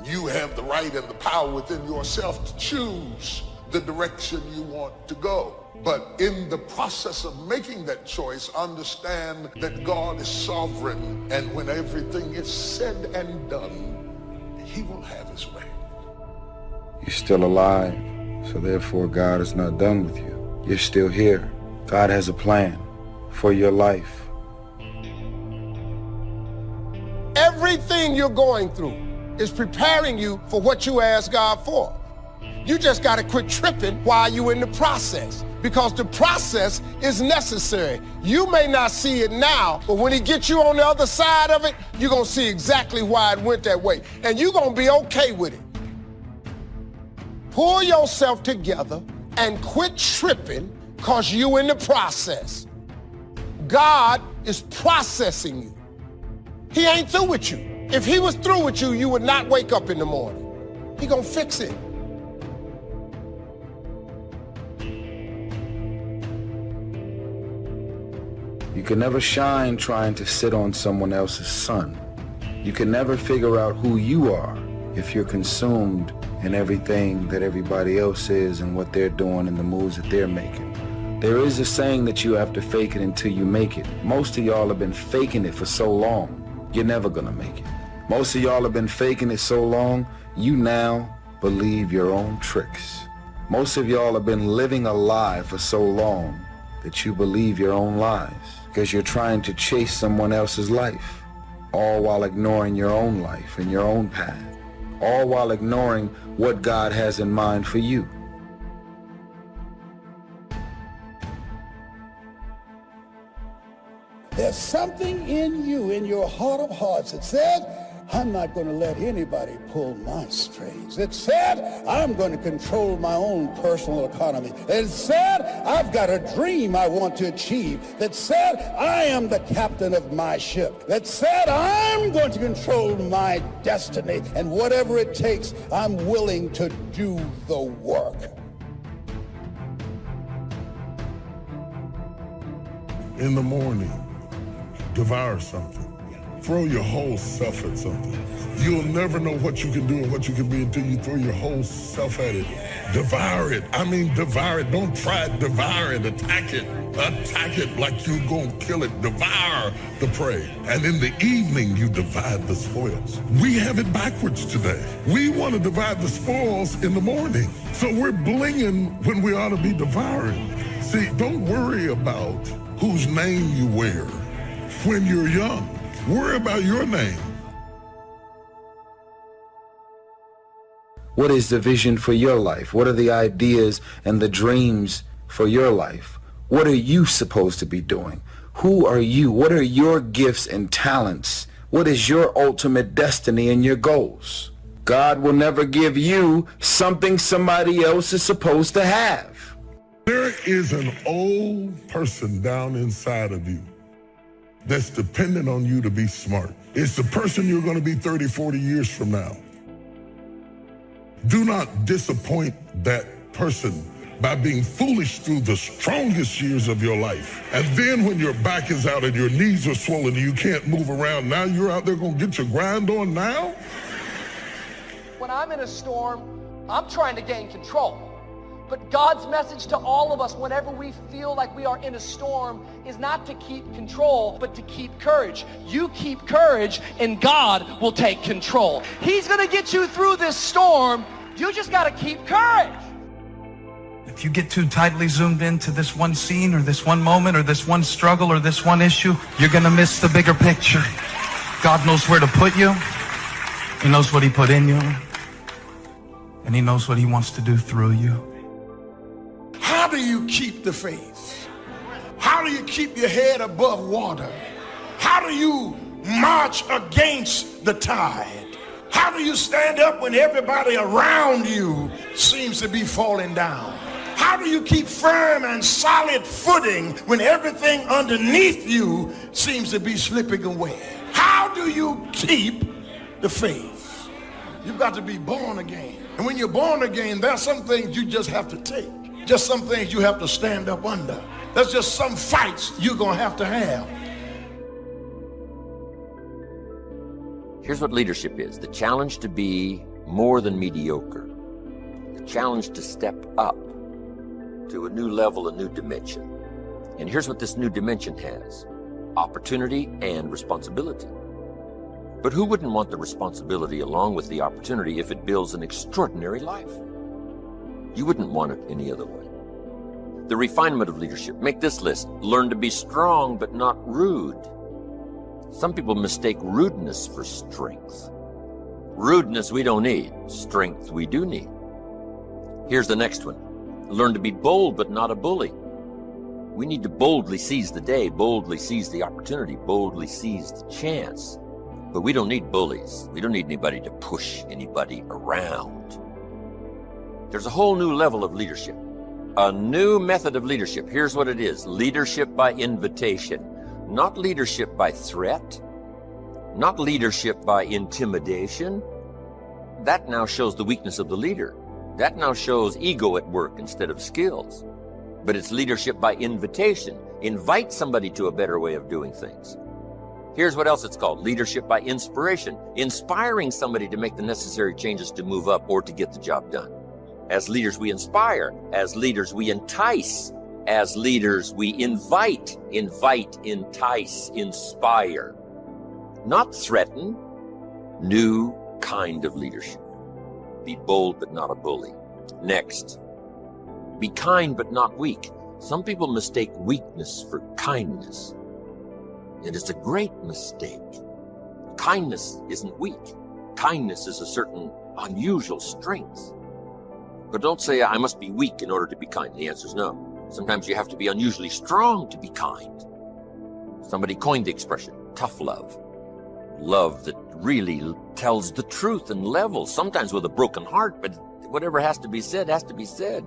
You have the right and the power within yourself to choose the direction you want to go. But in the process of making that choice, understand that God is sovereign, and when everything is said and done, he will have his way. You're still alive, so therefore God is not done with you. You're still here. God has a plan for your life. Everything you're going through is preparing you for what you ask God for. You just got to quit tripping while you're in the process, because the process is necessary. You may not see it now, but when he gets you on the other side of it, you're going to see exactly why it went that way, and you're going to be okay with it. Pull yourself together and quit tripping, because you're in the process. God is processing you. He ain't through with you. If he was through with you, you would not wake up in the morning. He gonna fix it. You can never shine trying to sit on someone else's sun. You can never figure out who you are if you're consumed in everything that everybody else is and what they're doing and the moves that they're making. There is a saying that you have to fake it until you make it. Most of y'all have been faking it for so long, you're never gonna make it. Most of y'all have been faking it so long, you now believe your own tricks. Most of y'all have been living a lie for so long that you believe your own lies, because you're trying to chase someone else's life, all while ignoring your own life and your own path, all while ignoring what God has in mind for you. There's something in you, in your heart of hearts, that said, I'm not going to let anybody pull my strings. That said, I'm going to control my own personal economy. That said, I've got a dream I want to achieve. That said, I am the captain of my ship. That said, I'm going to control my destiny. And whatever it takes, I'm willing to do the work. In the morning, devour something. Throw your whole self at something. You'll never know what you can do and what you can be until you throw your whole self at it. Devour it. I mean, devour it. Don't try it. Devour it. Attack it. Attack it like you're going to kill it. Devour the prey. And in the evening, you divide the spoils. We have it backwards today. We want to divide the spoils in the morning. So we're blinging when we ought to be devouring. See, don't worry about whose name you wear when you're young. Worry about your name. What is the vision for your life? What are the ideas and the dreams for your life? What are you supposed to be doing? Who are you? What are your gifts and talents? What is your ultimate destiny and your goals? God will never give you something somebody else is supposed to have. There is an old person down inside of you that's dependent on you to be smart. It's the person you're going to be 30, 40 years from now. Do not disappoint that person by being foolish through the strongest years of your life. And then when your back is out and your knees are swollen and you can't move around, now you're out there going to get your grind on now? When I'm in a storm, I'm trying to gain control. But God's message to all of us whenever we feel like we are in a storm is not to keep control, but to keep courage. You keep courage and God will take control. He's going to get you through this storm. You just got to keep courage. If you get too tightly zoomed into this one scene or this one moment or this one struggle or this one issue, you're going to miss the bigger picture. God knows where to put you. He knows what he put in you. And he knows what he wants to do through you. How do you keep the faith? How do you keep your head above water? How do you march against the tide? How do you stand up when everybody around you seems to be falling down? How do you keep firm and solid footing when everything underneath you seems to be slipping away? How do you keep the faith? You've got to be born again. And when you're born again, there are some things you just have to take. Just some things you have to stand up under. There's just some fights you're going to have. Here's what leadership is: the challenge to be more than mediocre, the challenge to step up to a new level, a new dimension. And here's what this new dimension has: opportunity and responsibility. But who wouldn't want the responsibility along with the opportunity if it builds an extraordinary life? You wouldn't want it any other way. The refinement of leadership. Make this list: learn to be strong but not rude. Some people mistake rudeness for strength. Rudeness we don't need, strength we do need. Here's the next one: learn to be bold but not a bully. We need to boldly seize the day, boldly seize the opportunity, boldly seize the chance. But we don't need bullies. We don't need anybody to push anybody around. There's a whole new level of leadership, a new method of leadership. Here's what it is: leadership by invitation, not leadership by threat, not leadership by intimidation. That now shows the weakness of the leader. That now shows ego at work instead of skills. But it's leadership by invitation. Invite somebody to a better way of doing things. Here's what else it's called: leadership by inspiration, inspiring somebody to make the necessary changes to move up or to get the job done. As leaders, we inspire. As leaders, we entice. As leaders, we invite, entice, inspire. Not threaten. New kind of leadership. Be bold but not a bully. Next, be kind but not weak. Some people mistake weakness for kindness. It is a great mistake. Kindness isn't weak. Kindness is a certain unusual strength. But don't say, I must be weak in order to be kind. The answer is no. Sometimes you have to be unusually strong to be kind. Somebody coined the expression, tough love. Love that really tells the truth and levels, sometimes with a broken heart, but whatever has to be said, has to be said.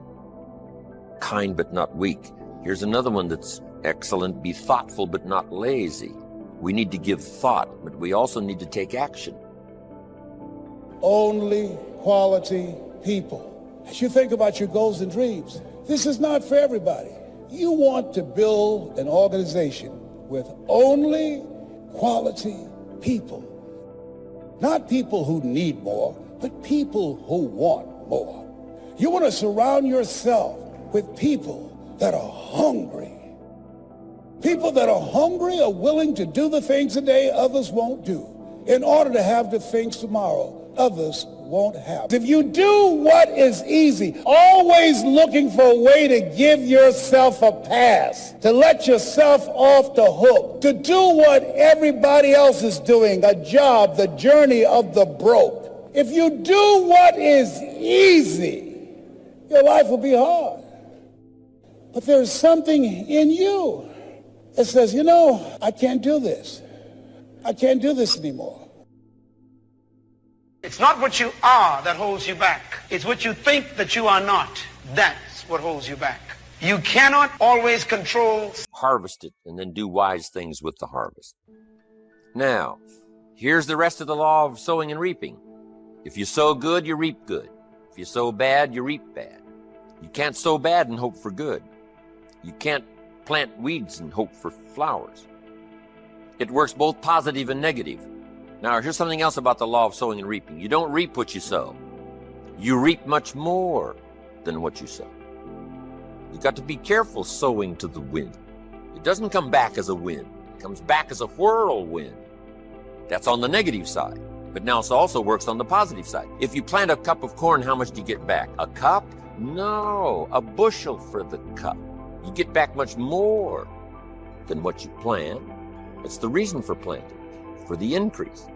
Kind but not weak. Here's another one that's excellent: be thoughtful but not lazy. We need to give thought, but we also need to take action. Only quality people. As you think about your goals and dreams, this is not for everybody. You want to build an organization with only quality people. Not people who need more, but people who want more. You want to surround yourself with people that are hungry. People that are hungry are willing to do the things today others won't do in order to have the things tomorrow others won't have. If you do what is easy, always looking for a way to give yourself a pass, to let yourself off the hook, to do what everybody else is doing, a job, the journey of the broke. If you do what is easy, your life will be hard. But there's something in you that says, you know, I can't do this. I can't do this anymore. It's not what you are that holds you back. It's what you think that you are not. That's what holds you back. You cannot always control. Harvest it and then do wise things with the harvest. Now, here's the rest of the law of sowing and reaping. If you sow good, you reap good. If you sow bad, you reap bad. You can't sow bad and hope for good. You can't plant weeds and hope for flowers. It works both positive and negative. Now, here's something else about the law of sowing and reaping. You don't reap what you sow. You reap much more than what you sow. You've got to be careful sowing to the wind. It doesn't come back as a wind. It comes back as a whirlwind. That's on the negative side. But now it also works on the positive side. If you plant a cup of corn, how much do you get back? A cup? No, a bushel for the cup. You get back much more than what you plant. It's the reason for planting, for the increase.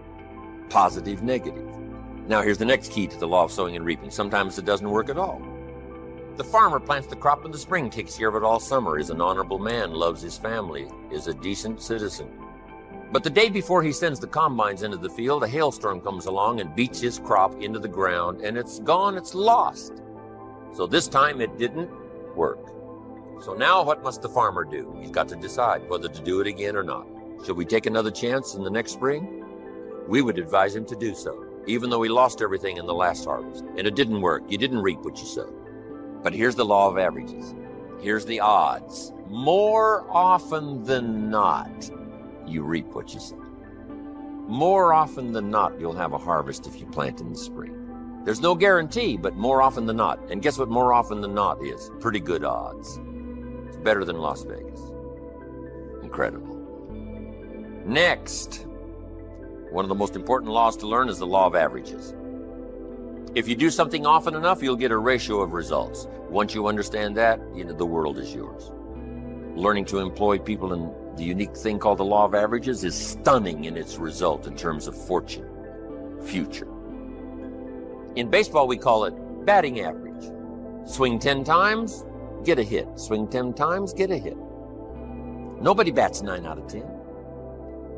Positive, negative. Now here's the next key to the law of sowing and reaping. Sometimes it doesn't work at all. The farmer plants the crop in the spring, takes care of it all summer, is an honorable man, loves his family, is a decent citizen. But the day before he sends the combines into the field, a hailstorm comes along and beats his crop into the ground, and it's gone, it's lost. So this time it didn't work. So now what must the farmer do? He's got to decide whether to do it again or not. Should we take another chance in the next spring? We would advise him to do so, even though he lost everything in the last harvest. And it didn't work. You didn't reap what you sowed. But here's the law of averages. Here's the odds. More often than not, you reap what you sow. more often than not, you'll have a harvest if you plant in the spring. There's no guarantee, but more often than not. And guess what more often than not is? Pretty good odds. It's better than Las Vegas. Incredible. Next, one of the most important laws to learn is the law of averages. If you do something often enough, you'll get a ratio of results. Once you understand that, the world is yours. Learning to employ people in the unique thing called the law of averages is stunning in its result in terms of fortune, future. In baseball, we call it batting average. Swing 10 times, get a hit. Swing 10 times, get a hit. Nobody bats 9 out of 10.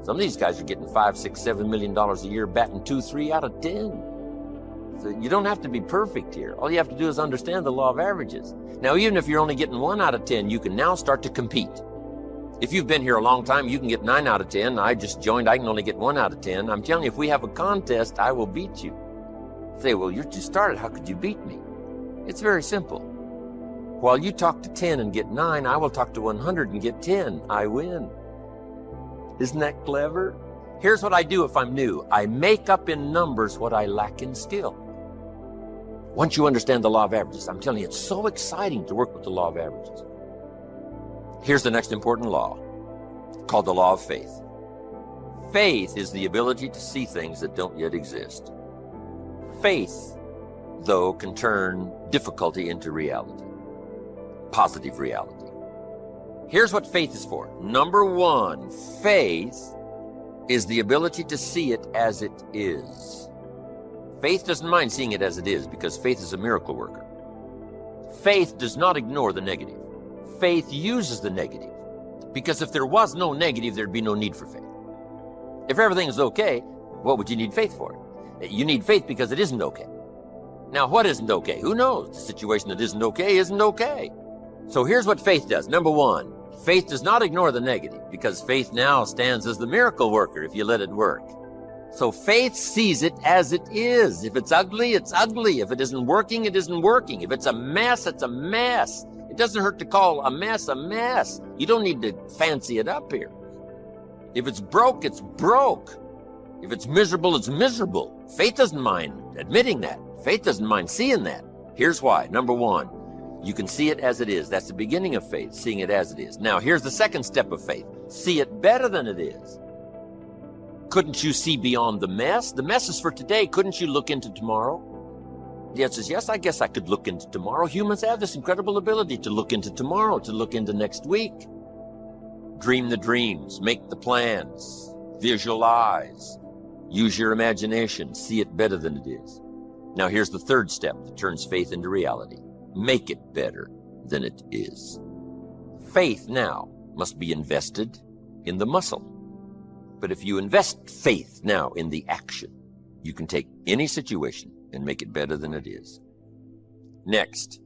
Some of these guys are getting $5, $6, $7 million a year, batting 2, 3 out of 10. So you don't have to be perfect here. All you have to do is understand the law of averages. Now, even if you're only getting 1 out of 10, you can now start to compete. If you've been here a long time, you can get 9 out of 10. I just joined, I can only get 1 out of 10. I'm telling you, if we have a contest, I will beat you. Say, well, you just started, how could you beat me? It's very simple. While you talk to 10 and get 9, I will talk to 100 and get 10. I win. Isn't that clever? Here's what I do if I'm new. I make up in numbers what I lack in skill. Once you understand the law of averages, I'm telling you, it's so exciting to work with the law of averages. Here's the next important law, called the law of faith. Faith is the ability to see things that don't yet exist. Faith, though, can turn difficulty into reality, positive reality. Here's what faith is for. Number one, faith is the ability to see it as it is. Faith doesn't mind seeing it as it is because faith is a miracle worker. Faith does not ignore the negative. Faith uses the negative because if there was no negative, there'd be no need for faith. If everything is okay, what would you need faith for? You need faith because it isn't okay. Now, what isn't okay? Who knows? The situation that isn't okay. So here's what faith does. Number one, faith does not ignore the negative because faith now stands as the miracle worker if you let it work. So faith sees it as it is. If it's ugly, it's ugly. If it isn't working, it isn't working. If it's a mess, it's a mess. It doesn't hurt to call a mess a mess. You don't need to fancy it up here. If it's broke, it's broke. If it's miserable, it's miserable. Faith doesn't mind admitting that. Faith doesn't mind seeing that. Here's why. Number one, you can see it as it is. That's the beginning of faith, seeing it as it is. Now, here's the second step of faith. See it better than it is. Couldn't you see beyond the mess? The mess is for today. Couldn't you look into tomorrow? The answer is yes, I guess I could look into tomorrow. Humans have this incredible ability to look into tomorrow, to look into next week. Dream the dreams, make the plans, visualize, use your imagination, see it better than it is. Now here's the third step that turns faith into reality. Make it better than it is. Faith now must be invested in the muscle. But if you invest faith now in the action, you can take any situation and make it better than it is. Next,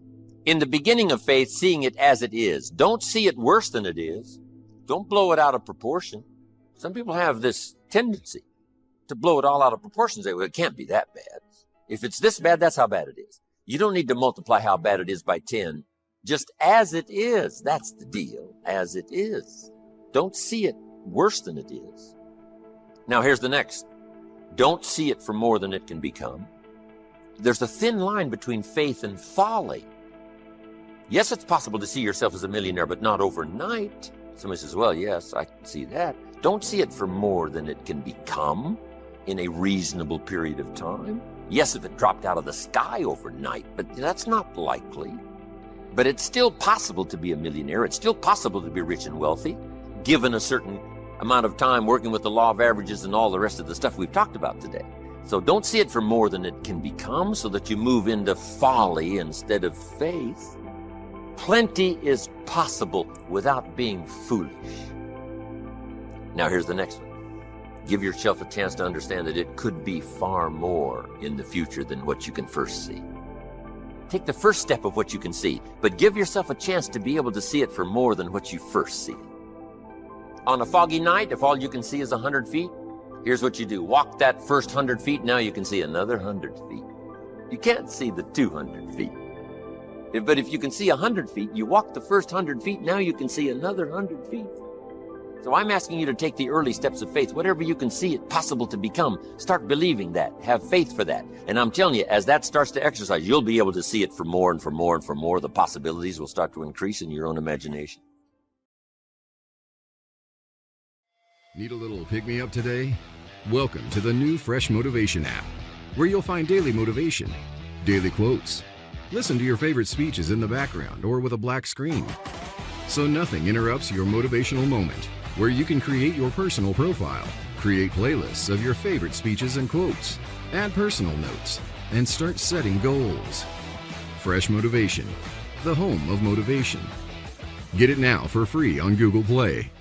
in the beginning of faith, seeing it as it is. Don't see it worse than it is. Don't blow it out of proportion. Some people have this tendency to blow it all out of proportion. Say, well, it can't be that bad. If it's this bad, that's how bad it is. You don't need to multiply how bad it is by 10. Just as it is. That's the deal. As it is. Don't see it worse than it is. Now, here's the next. Don't see it for more than it can become. There's a thin line between faith and folly. Yes, it's possible to see yourself as a millionaire, but not overnight. Somebody says, well, yes, I can see that. Don't see it for more than it can become in a reasonable period of time. Yes, if it dropped out of the sky overnight, but that's not likely. But it's still possible to be a millionaire. It's still possible to be rich and wealthy, given a certain amount of time working with the law of averages and all the rest of the stuff we've talked about today. So don't see it for more than it can become so that you move into folly instead of faith. Plenty is possible without being foolish. Now here's the next one. Give yourself a chance to understand that it could be far more in the future than what you can first see. Take the first step of what you can see, but give yourself a chance to be able to see it for more than what you first see. On a foggy night, if all you can see is 100 feet, here's what you do. Walk that first 100 feet, now you can see another 100 feet. You can't see the 200 feet. But if you can see 100 feet, you walk the first 100 feet, now you can see another 100 feet. So I'm asking you to take the early steps of faith. Whatever you can see it possible to become, start believing that. Have faith for that. And I'm telling you, as that starts to exercise, you'll be able to see it for more and for more and for more. The possibilities will start to increase in your own imagination. Need a little pick-me-up today? Welcome to the new Fresh Motivation app, where you'll find daily motivation, daily quotes. Listen to your favorite speeches in the background or with a black screen, so nothing interrupts your motivational moment, where you can create your personal profile, create playlists of your favorite speeches and quotes, add personal notes, and start setting goals. Fresh Motivation, the home of motivation. Get it now for free on Google Play.